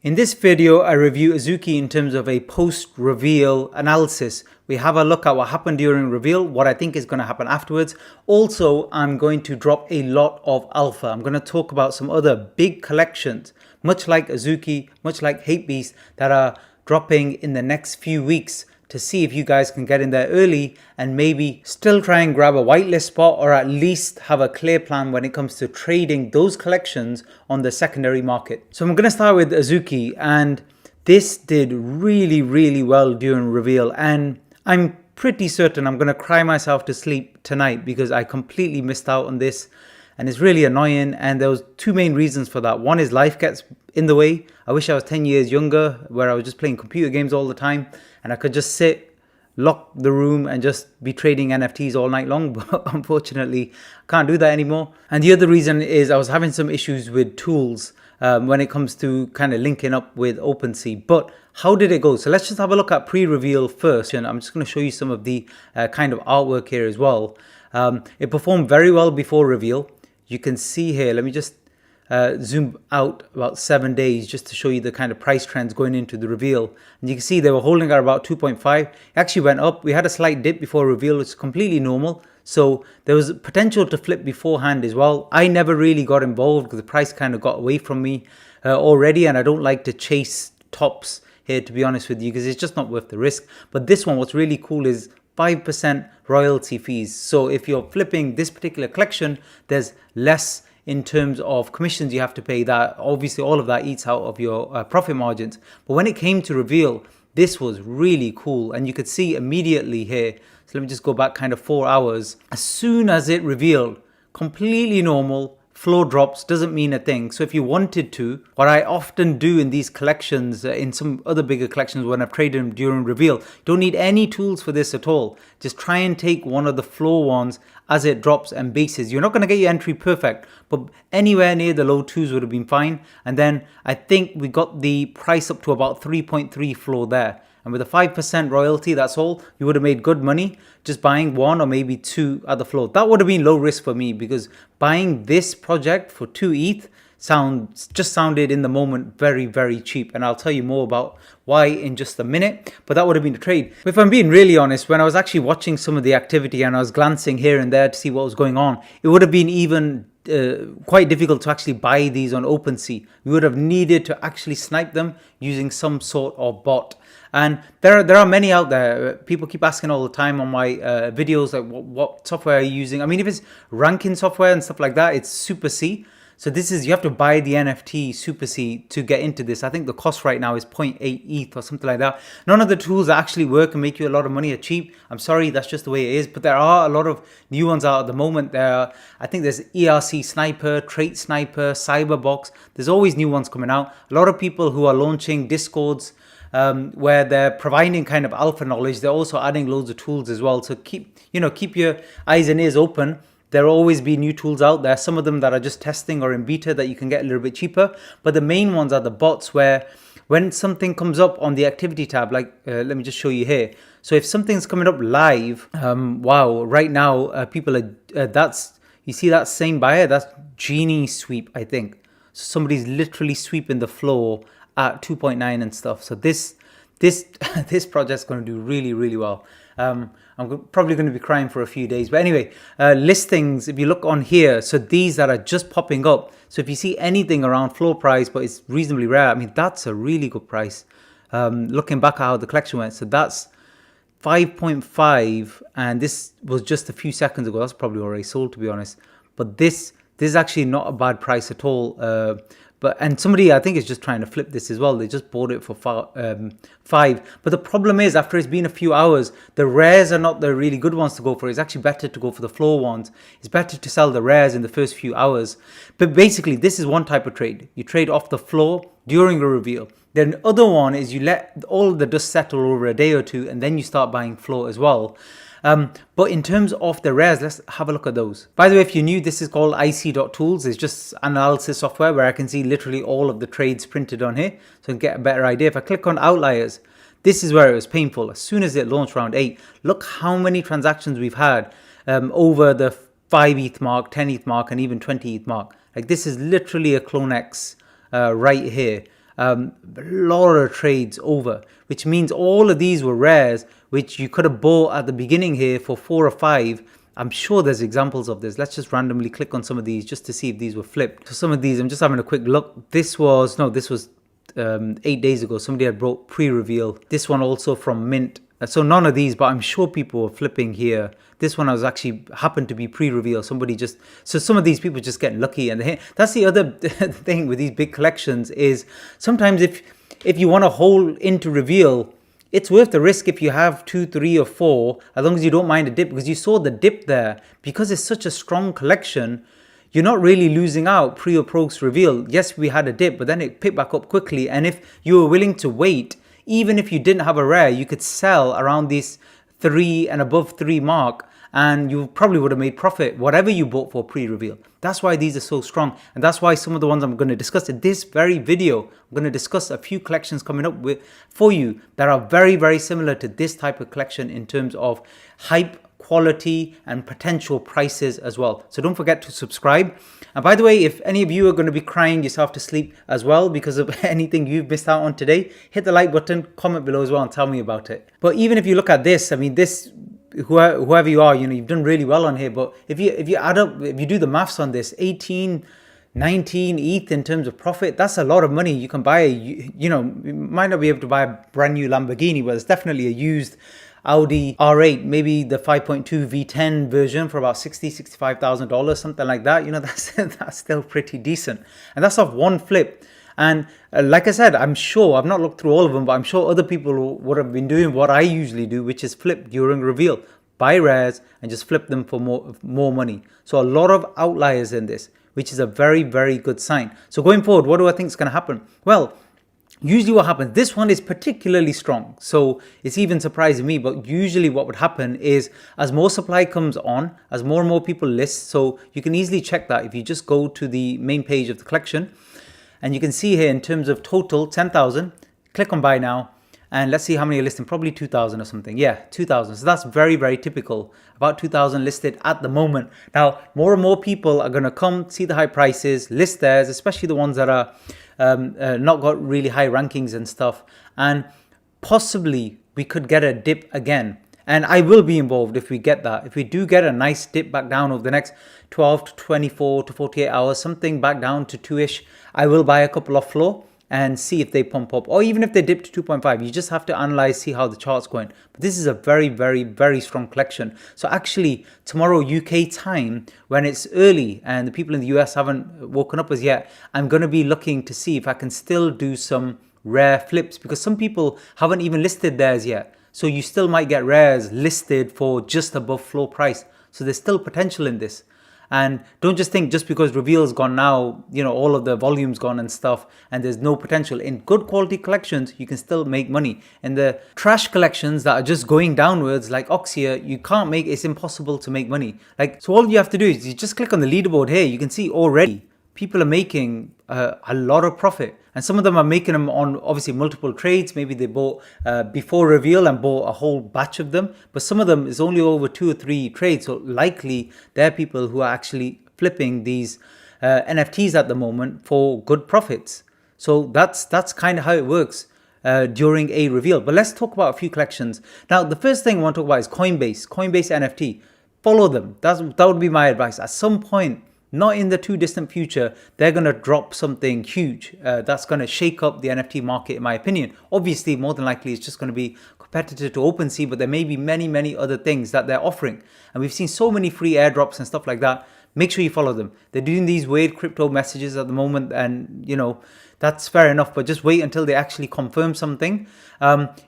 In this video, I review Azuki in terms of a post-reveal analysis. We have a look at what happened during reveal, what I think is going to happen afterwards. Also, I'm going to drop a lot of alpha. I'm going to talk about some other big collections, much like Azuki, much like Hate Beast, that are dropping in the next few weeks to see if you guys can get in there early and maybe still try and grab a whitelist spot, or at least have a clear plan when it comes to trading those collections on the secondary market. So I'm going to start with Azuki, and this did really well during reveal, and I'm pretty certain I'm going to cry myself to sleep tonight because I completely missed out on this. And it's really annoying, and there was two main reasons for that. One is life gets in the way. I wish I was 10 years younger, where I was just playing computer games all the time and I could just sit, lock the room and just be trading NFTs all night long. But unfortunately, I can't do that anymore. And the other reason is I was having some issues with tools when it comes to kind of linking up with OpenSea. But how did it go? So let's just have a look at pre-reveal first. And I'm just going to show you some of the kind of artwork here as well. It performed very well before reveal. You can see here, let me just zoom out about 7 days just to show you the kind of price trends going into the reveal. And you can see they were holding at about 2.5. It actually went up. We had a slight dip before reveal. It's completely normal. So there was potential to flip beforehand as well. I never really got involved because the price kind of got away from me already. And I don't like to chase tops here, to be honest with you, because it's just not worth the risk. But this one, what's really cool is 5% royalty fees. So if you're flipping this particular collection, there's less in terms of commissions you have to pay. That obviously all of that eats out of your profit margins. But when it came to reveal, this was really cool. And you could see immediately here. So let me just go back kind of 4 hours. As soon as it revealed, completely normal. Floor drops doesn't mean a thing. So if you wanted to, what I often do in these collections, in some other bigger collections when I've traded them during reveal, don't need any tools for this at all. Just try and take one of the floor ones as it drops and bases. You're not going to get your entry perfect, but anywhere near the low twos would have been fine. And then I think we got the price up to about 3.3 floor there. And with a 5% royalty, that's all. You would have made good money just buying one or maybe two at the floor. That would have been low risk for me because buying this project for 2 ETH sounded in the moment very cheap. And I'll tell you more about why in just a minute. But that would have been the trade. If I'm being really honest, when I was actually watching some of the activity and I was glancing here and there to see what was going on, it would have been even quite difficult to actually buy these on OpenSea. We would have needed to actually snipe them using some sort of bot. And there are many out there. People keep asking all the time on my videos, like what software are you using? I mean, if it's ranking software and stuff like that, it's Super C. So this is, you have to buy the NFT Super C to get into this. I think the cost right now is 0.8 ETH or something like that. None of the tools that actually work and make you a lot of money are cheap. I'm sorry, that's just the way it is. But there are a lot of new ones out at the moment. I think there's ERC Sniper, Trait Sniper, Cyberbox. There's always new ones coming out. A lot of people who are launching Discords where they're providing kind of alpha knowledge. They're also adding loads of tools as well. So keep your eyes and ears open. There'll always be new tools out there. Some of them that are just testing or in beta that you can get a little bit cheaper. But the main ones are the bots, where when something comes up on the activity tab, like let me just show you here. So if something's coming up live, wow, right now people are, you see that same buyer? That's Genie Sweep, I think. So somebody's literally sweeping the floor at 2.9 and stuff. So this project's going to do really well. I'm probably going to be crying for a few days. But anyway, listings, if you look on here, so these that are just popping up. So if you see anything around floor price, but it's reasonably rare, I mean, that's a really good price. Looking back at how the collection went. So that's 5.5. And this was just a few seconds ago. That's probably already sold, to be honest. But this is actually not a bad price at all. And somebody, I think, is just trying to flip this as well. They just bought it for 5. But the problem is, after it's been a few hours, the rares are not the really good ones to go for. It's actually better to go for the floor ones. It's better to sell the rares in the first few hours. But basically, this is one type of trade. You trade off the floor during a reveal. Then the other one is you let all the dust settle over a day or two, and then you start buying floor as well. But in terms of the rares, let's have a look at those. By the way, if you're new, this is called ic.tools. It's just analysis software where I can see literally all of the trades printed on here. So I can get a better idea. If I click on outliers, this is where it was painful. As soon as it launched round 8, look how many transactions we've had over the 5 ETH mark, 10 ETH mark, and even 20 ETH mark. Like, this is literally a CloneX right here. a lot of trades over, which means all of these were rares, which you could have bought at the beginning here for 4 or 5. I'm sure there's examples of this. Let's just randomly click on some of these just to see if these were flipped. So some of these, I'm just having a quick look. This was 8 days ago. Somebody had brought pre-reveal. This one also from Mint. So none of these, but I'm sure people were flipping here. This one was actually happened to be pre-reveal. So some of these people just get lucky. And that's the other thing with these big collections is sometimes if you want to hold into reveal, it's worth the risk if you have 2, 3 or 4, as long as you don't mind a dip, because you saw the dip there. Because it's such a strong collection, you're not really losing out pre or post reveal. Yes, we had a dip, but then it picked back up quickly. And if you were willing to wait, even if you didn't have a rare, you could sell around this 3 and above 3 mark, and you probably would have made profit, whatever you bought for pre-reveal. That's why these are so strong. And that's why some of the ones I'm going to discuss in this very video, I'm going to discuss a few collections coming up for you that are very, very similar to this type of collection in terms of hype, quality, and potential prices as well. So don't forget to subscribe. And by the way, if any of you are going to be crying yourself to sleep as well because of anything you've missed out on today, hit the like button, comment below as well, and tell me about it. But even if you look at this, I mean, this, whoever you are, you've done really well on here. But if you add up, if you do the maths on this, 18, 19 ETH in terms of profit, that's a lot of money. You can buy you might not be able to buy a brand new Lamborghini, but it's definitely a used Audi R8, maybe the 5.2 V10 version for about $65,000, something like that. That's still pretty decent. And that's off one flip. And like I said, I'm sure, I've not looked through all of them, but I'm sure other people would have been doing what I usually do, which is flip during reveal. Buy rares and just flip them for more money. So a lot of outliers in this, which is a very, very good sign. So going forward, what do I think is going to happen? Well, usually what happens, this one is particularly strong, so it's even surprising me, but usually what would happen is as more supply comes on, as more and more people list, so you can easily check that if you just go to the main page of the collection, and you can see here in terms of total 10,000, click on buy now, and let's see how many are listing, probably 2,000 or something. Yeah, 2,000. So that's very, very typical. About 2,000 listed at the moment. Now, more and more people are going to come, see the high prices, list theirs, especially the ones that are not got really high rankings and stuff. And possibly we could get a dip again. And I will be involved if we get that. If we do get a nice dip back down over the next 12 to 24 to 48 hours, something back down to 2-ish, I will buy a couple off floor and see if they pump up, or even if they dip to 2.5, you just have to analyze, see how the chart's going. But this is a very, very, very strong collection. So actually tomorrow UK time, when it's early and the people in the US haven't woken up as yet, I'm going to be looking to see if I can still do some rare flips, because some people haven't even listed theirs yet. So you still might get rares listed for just above floor price. So there's still potential in this. And don't just think just because reveal's gone now, all of the volume's gone and stuff, and there's no potential. In good quality collections, you can still make money. In the trash collections that are just going downwards, like Oxia, it's impossible to make money. So all you have to do is you just click on the leaderboard here. You can see already people are making a lot of profit. And some of them are making them on obviously multiple trades. Maybe they bought before reveal and bought a whole batch of them. But some of them is only over 2 or 3 trades. So likely there are people who are actually flipping these NFTs at the moment for good profits. So that's kind of how it works during a reveal. But let's talk about a few collections. Now, the first thing I want to talk about is Coinbase NFT. Follow them. That would be my advice. At some point, not in the too distant future, they're going to drop something huge that's going to shake up the NFT market, in my opinion. Obviously, more than likely, it's just going to be competitor to OpenSea, but there may be many, many other things that they're offering. And we've seen so many free airdrops and stuff like that. Make sure you follow them. They're doing these weird crypto messages at the moment, and that's fair enough, but just wait until they actually confirm something.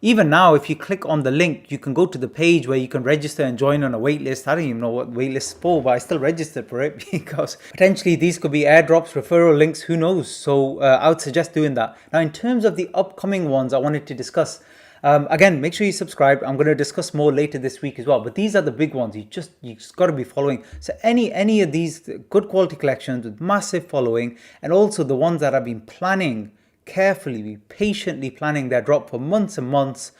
Even now, if you click on the link, you can go to the page where you can register and join on a waitlist. I don't even know what waitlist is for, but I still registered for it because potentially these could be airdrops, referral links, who knows? So I would suggest doing that. Now, in terms of the upcoming ones I wanted to discuss, again, make sure you subscribe. I'm going to discuss more later this week as well. But these are the big ones. You just got to be following. So any of these good quality collections with massive following, and also the ones that have been planning carefully, patiently planning their drop for months and months,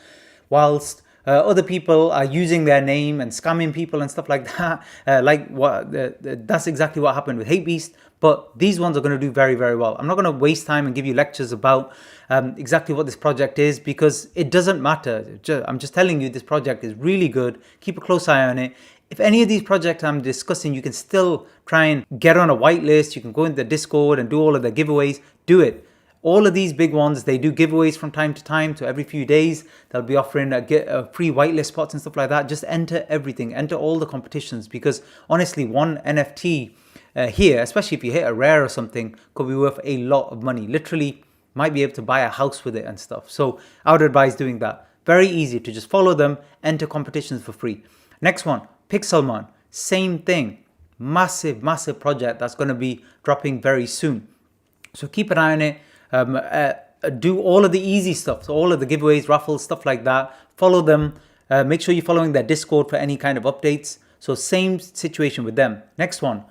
whilst Other people are using their name and scamming people and stuff like that. That's exactly what happened with Hatebeast. But these ones are going to do very, very well. I'm not going to waste time and give you lectures about exactly what this project is, because it doesn't matter. I'm just telling you this project is really good. Keep a close eye on it. If any of these projects I'm discussing, you can still try and get on a whitelist. You can go into the Discord and do all of the giveaways. Do it. All of these big ones, they do giveaways from time to time. So every few days, they'll be offering free whitelist spots and stuff like that. Just enter everything. Enter all the competitions, because honestly, one NFT here, especially if you hit a rare or something, could be worth a lot of money. Literally, might be able to buy a house with it and stuff. So I would advise doing that. Very easy to just follow them, enter competitions for free. Next one, Pixelmon. Same thing. Massive, massive project that's going to be dropping very soon. So keep an eye on it. Do all of the easy stuff. So all of the giveaways, raffles, stuff like that. Follow them. Make sure you're following their Discord for any kind of updates. So same situation with them. Next one,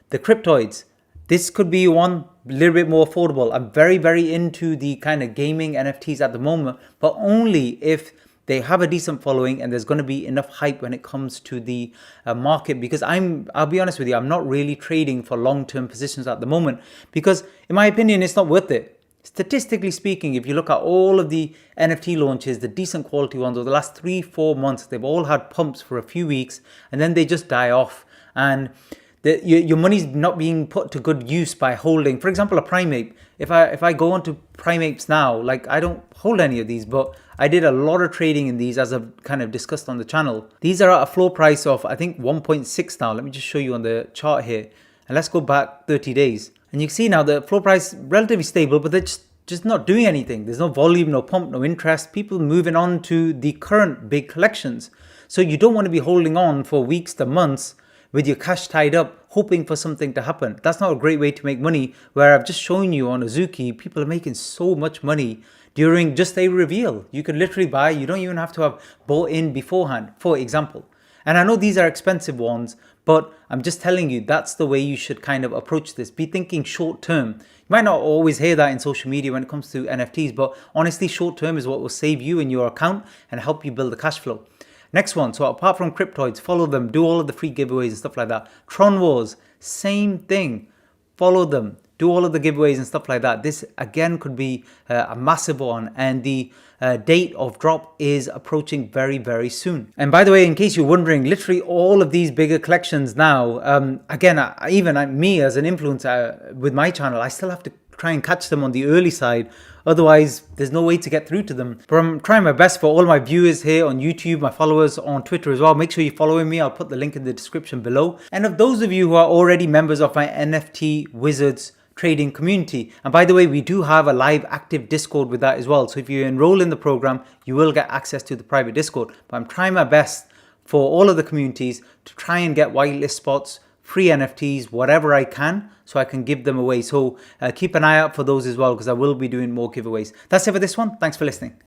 the Cryptoids. This could be one a little bit more affordable. I'm very, very into the kind of gaming NFTs at the moment, but only if they have a decent following and there's going to be enough hype when it comes to the market. Because I'll be honest with you, I'm not really trading for long-term positions at the moment, because in my opinion, it's not worth it. Statistically speaking, if you look at all of the NFT launches, the decent quality ones over the last 3-4 months, they've all had pumps for a few weeks and then they just die off. And your money's not being put to good use by holding, for example, a Primate. If I go onto Primates now, like I don't hold any of these, but I did a lot of trading in these, as I've kind of discussed on the channel. These are at a floor price of, I think, 1.6 now. Let me just show you on the chart here. And let's go back 30 days. And you can see now the floor price relatively stable, but they're just not doing anything. There's no volume, no pump, no interest. People moving on to the current big collections. So you don't want to be holding on for weeks to months with your cash tied up, hoping for something to happen. That's not a great way to make money, where I've just shown you on Azuki, people are making so much money during just a reveal. You could literally buy, you don't even have to have bought in beforehand, for example. And I know these are expensive ones, but I'm just telling you, that's the way you should kind of approach this. Be thinking short term. You might not always hear that in social media when it comes to NFTs, but honestly, short term is what will save you in your account and help you build the cash flow. Next one, so apart from Cryptoids, follow them, do all of the free giveaways and stuff like that. Tron Wars, same thing, follow them, do all of the giveaways and stuff like that. This again could be a massive one, and the date of drop is approaching very, very soon. And by the way, in case you're wondering, literally all of these bigger collections now, again, me as an influencer with my channel, I still have to try and catch them on the early side. Otherwise, there's no way to get through to them. But I'm trying my best for all my viewers here on YouTube, my followers on Twitter as well. Make sure you're following me. I'll put the link in the description below. And of those of you who are already members of my NFT Wizards trading community, and by the way, we do have a live active Discord with that as well. So if you enroll in the program, you will get access to the private Discord. But I'm trying my best for all of the communities to try and get whitelist spots, free NFTs, whatever I can, so I can give them away. So keep an eye out for those as well, because I will be doing more giveaways. That's it for this one. Thanks for listening.